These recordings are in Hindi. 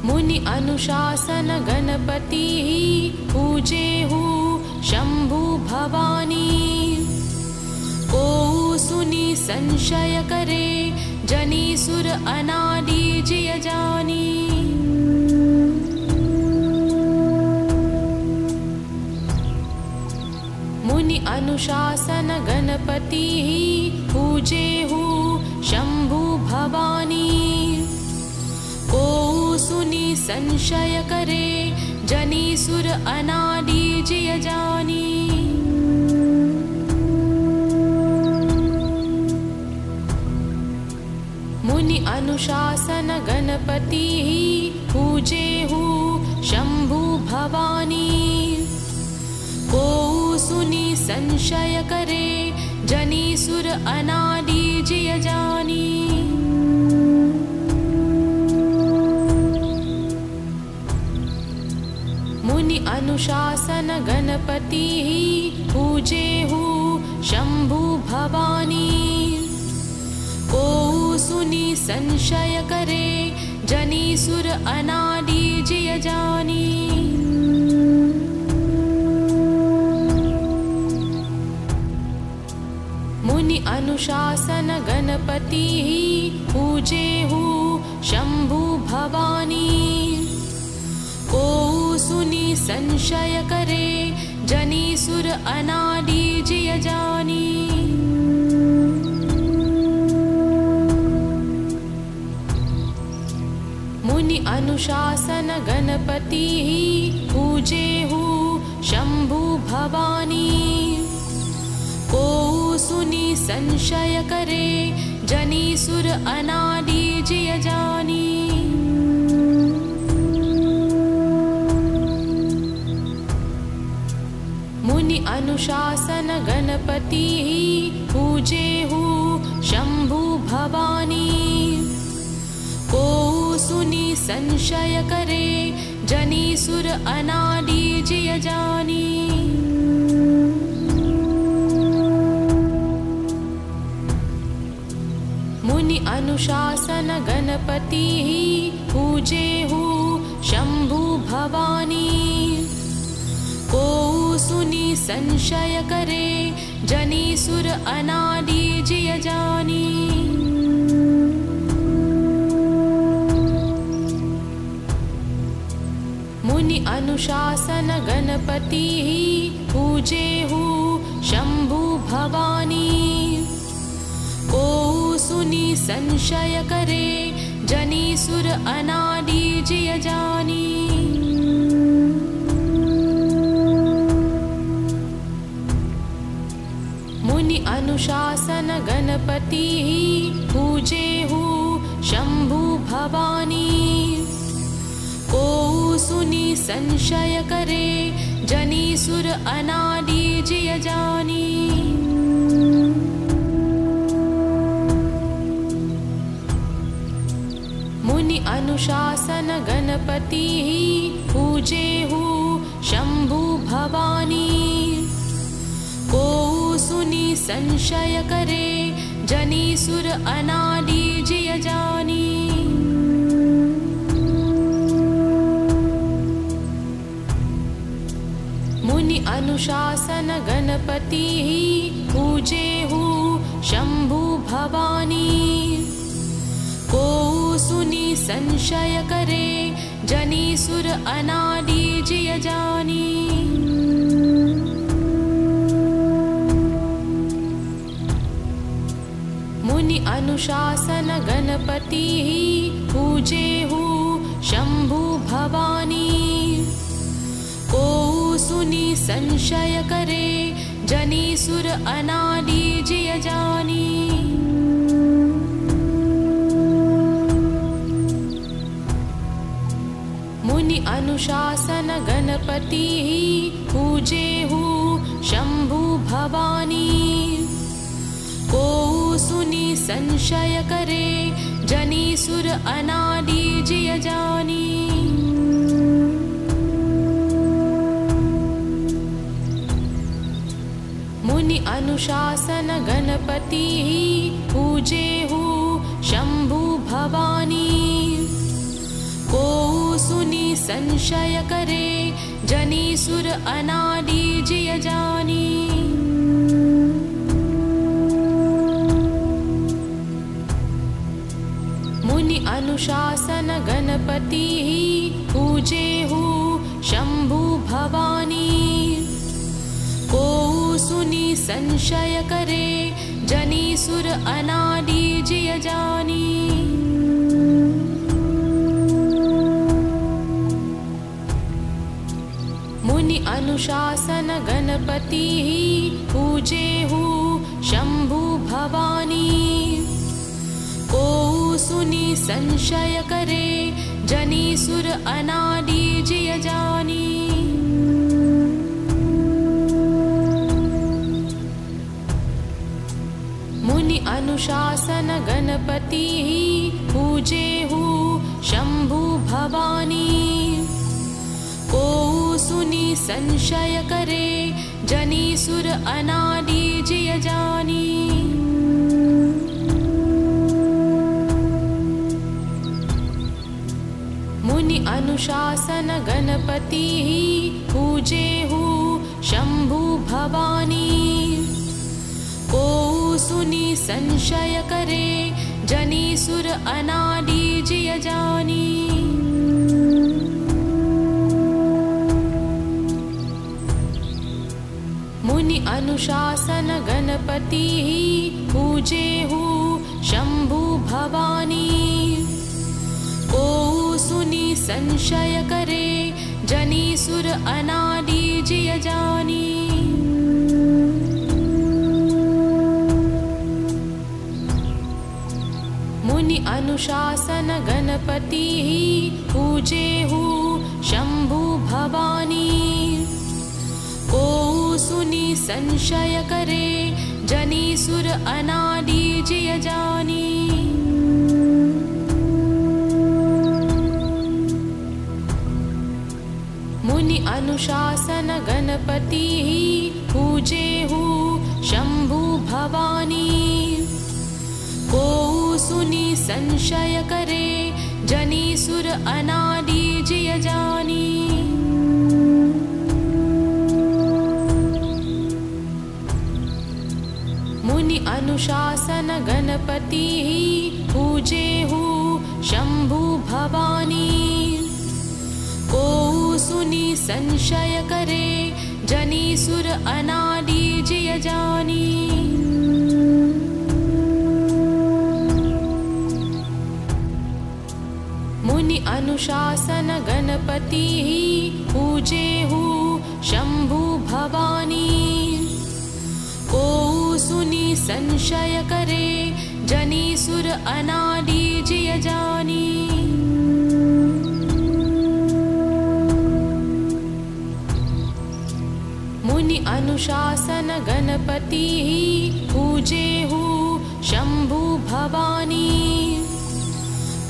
मुनि अनुशासन गणपति पूजेहु शंभु भवानी। को सुनि संशय करे जनि सुर अनादि जिय जानी। मुनि अनुशासन गणपति पूजेहु शंभु भवानी। को सुनि संशय करे जनि सुर अनादि जिय जानी। मुनि अनुशासन गणपति पूजेहु शंभु भवानी। को सुनि संशय करे जनि सुर अनादि जिय जानी। मुनि अनुशासन गणपति पूजेहु शंभु भवानी। को सुनि संशय करे जनि सुर अनादि जिय जानी। मुनि अनुशासन गणपति पूजेहु शंभु भवानी। को सुनि संशय करे जनि सुर अनादि जिय जानी। मुनि अनुशासन गणपति पूजेहु शंभु भवानी। को सुनि संशय करे जनि सुर अनादि जिय जानी। मुनि अनुशासन गणपति पूजेहु शंभु भवानी। को सुनि संशय करे जनि सुर अनादि जिय जानी। मुनि अनुशासन गणपति पूजेहु शंभु भवानी। को सुनि संशय करे जनि सुर अनादि जिय जानी। मुनि अनुशासन गणपति पूजेहु शंभु भवानी। को सुनि संशय करे जनि सुर अनादि जिय जानी। मुनि अनुशासन गणपति पूजेहु शंभु भवानी। को सुनि संशय करे जनि सुर अनादि जिय जानी। मुनि अनुशासन गणपति पूजेहु शंभु भवानी। को सुनि संशय करे जनि सुर अनादि जिय जानी। मुनि अनुशासन गणपति पूजेहु शंभु भवानी। को सुनि संशय करे जनि सुर अनादि जिय जानी। मुनि अनुशासन गणपति पूजेहु शंभु भवानी। को सुनि संशय करे जनि सुर अनादि जिय जानी। मुनि अनुशासन गणपति पूजेहु शंभु भवानी। को सुनि संशय करे जनि सुर अनादि जिय जानी। मुनि अनुशासन गणपति पूजेहु शंभु भवानी। को संशय करे, जनी सुर अनादि जिय जानी। मुनि अनुशासन गणपति पूजे हु शंभु भवानी। को सुनी संशय करे, जनी सुर अनादि जिय जानी। मुनि अनुशासन गणपति पूजे हु शंभु भवानी। को सुनी संशय करे, जनी सुर अनादि जिय जानी। मुनि अनुशासन गणपति पूजे हु शंभु भवानी। को सुनी संशय करे, जनी सुर अनादि जिय जानी। मुनि अनुशासन गणपति पूजे हु शंभु भवानी। को सुनी संशय करे, जनी सुर अनादि जिय जानी। मुनि अनुशासन गणपति पूजे हु शंभु भवानी। को सुनी संशय करे, जनी सुर अनादि जिय जानी। मुनि अनुशासन गणपति पूजे हु शंभु भवानी। को सुनी संशय करे, जनी सुर अनादि जिय जानी। मुनि अनुशासन गणपति पूजे हु शंभु भवानी। को सुनी संशय करे, जनी सुर अनादि जिय जानी। मुनि अनुशासन गणपति पूजे हु शंभु भवानी। को सुनी संशय करे, जनी सुर अनादि जिय जानी। मुनि अनुशासन गणपति पूजे हु शंभु भवानी। को सुनी संशय करे, जनी सुर अनादि जिय जानी। मुनि अनुशासन गणपति पूजे हु शंभु भवानी।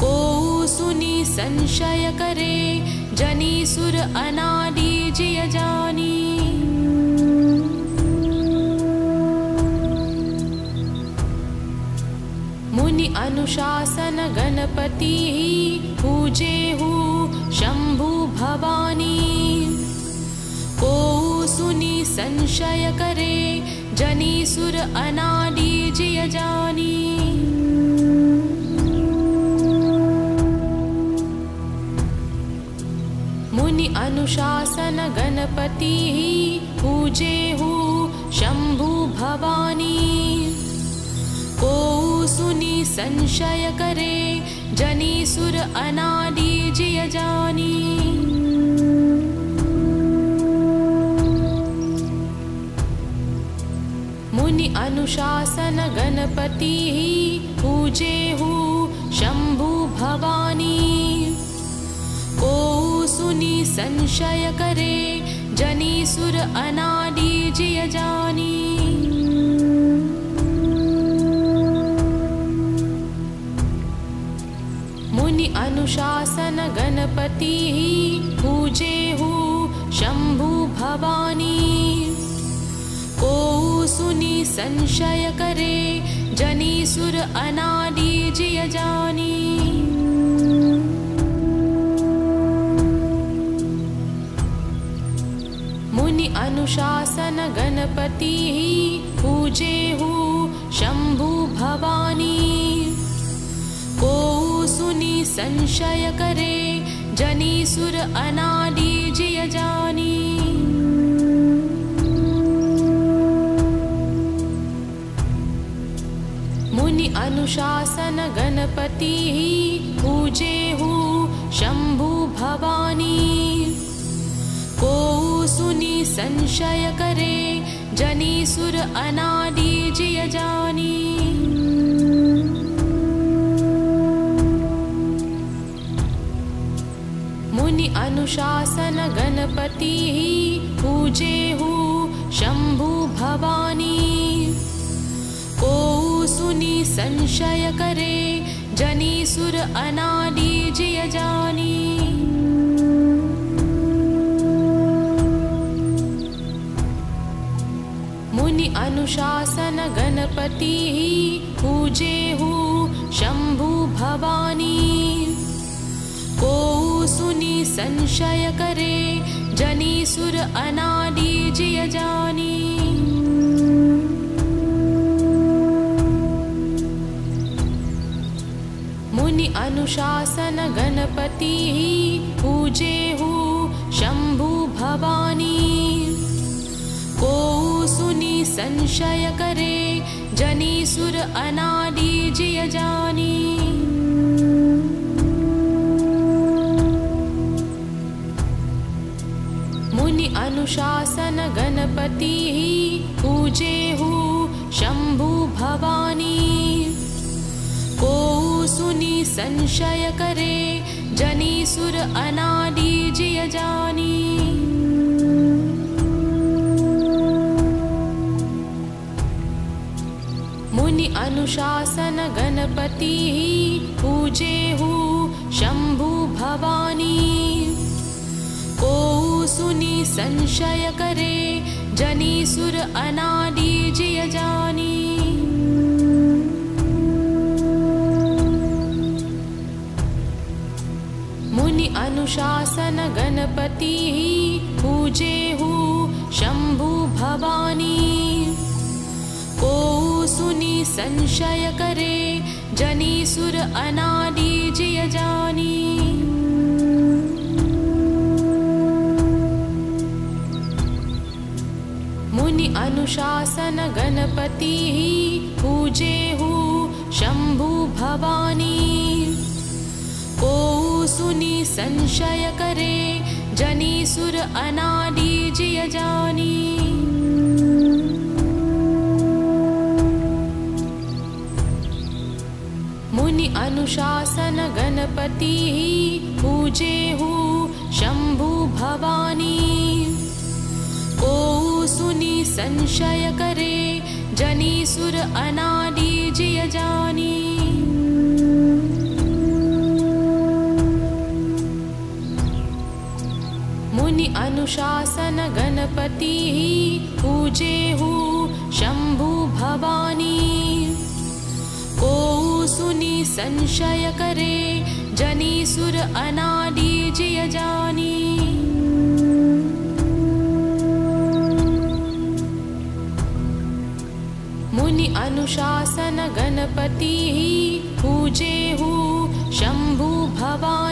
को सुनी संशय करे, जनी सुर अनादि जिय जानी। मुनि अनुशासन गणपति पूजे हु शंभु भवानी। को सुनी संशय करे, जनी सुर अनादि जिय जानी। मुनि अनुशासन गणपति पूजे हु शंभु भवानी। को सुनी संशय करे, जनी सुर अनादि जिय जानी। मुनि अनुशासन गणपति पूजे हु शंभु भवानी। को सुनी संशय करे, जनी सुर अनादि जिय जानी। मुनि अनुशासन गणपति पूजे हु शंभु भवानी। को सुनी संशय करे, जनी सुर अनादि जिय जानी। अनुशासन गणपतिः पूजेहु शंभु भवानी। को सुनि संशय करे जनि सुर अनादि जिय जानी। मुनि अनुशासन गणपतिः पूजेहु शंभु भवानी। को सुनि संशय करे जनि सुर अनादि जिय जानी। मुनि अनुशासन गणपतिः पूजेहु शंभु भवानी। को सुनि संशय करे जनि सुर अनादि जिय जानी। मुनि अनुशासन गणपतिः पूजेहु शंभु भवानी। को सुनि संशय करे जनि सुर अनादि जिय जानी। मुनि अनुशासन गणपतिः पूजेहु शंभु भवानी। को सुनि संशय करे जनि सुर अनादि जिय जानी। मुनि अनुशासन गणपतिः पूजेहु शंभु भवानी। को सुनि संशय करे जनि सुर अनादि जिय जानी। मुनि अनुशासन गणपतिः पूजेहु शंभु भवानी। को सुनि संशय करे जनि सुर अनादि जिय जानी। मुनि अनुशासन गणपतिः पूजेहु शंभु भवानी। को सुनि संशय करे जनि सुर अनादि जिय जानी। मुनि अनुशासन गणपतिः पूजेहु शंभु भवानी। को सुनि संशय करे जनि सुर अनादि जिय जानी। मुनि अनुशासन गणपतिः पूजेहु शंभु भवानी। को सुनि संशय करे जनि सुर अनादि जिय जानी। मुनि अनुशासन गणपतिः पूजेहु शंभु भवानी। को सुनि संशय करे जनि सुर अनादि जिय जानी। मुनि अनुशासन गणपतिः पूजेहु शंभु भवानी।